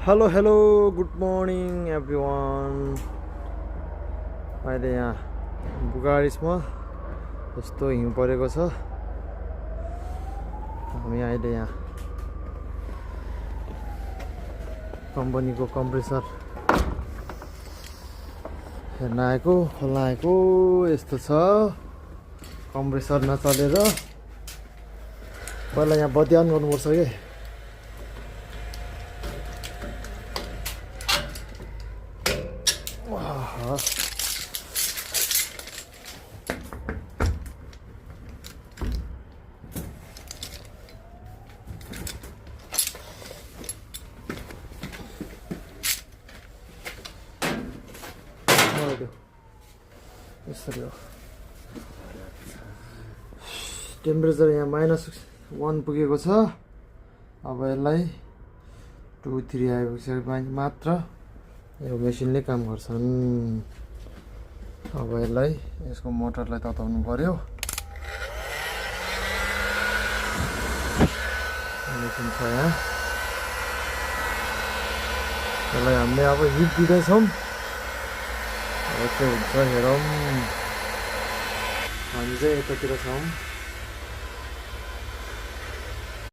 Hello hello good morning everyone. अहिले यहाँ बुकारेस्टमा यस्तो हिउँ परेको छ। हामी अहिले यहाँ कम्पनीको कम्प्रेसर हेर्न आएको, खोल्न आएको। यस्तो छ कम्प्रेसर नचलेर पहिला यहाँ बत्ती अन गर्नुपर्छ के। यसरी हो। टेम्परेचर यहाँ -1 पुगेको छ। अब यसलाई 2-3 आइपुग्छ मात्र यो मेसिनले काम गर्छन्। अब यसलाई यसको मोटरलाई तताउनु पर्यो। मेसिन छ यहाँ, यसलाई हामीले अब हिट दिँदैछौँ। अब के हुन्छ हेरौँ। हामी चाहिँ यतातिर छौँ।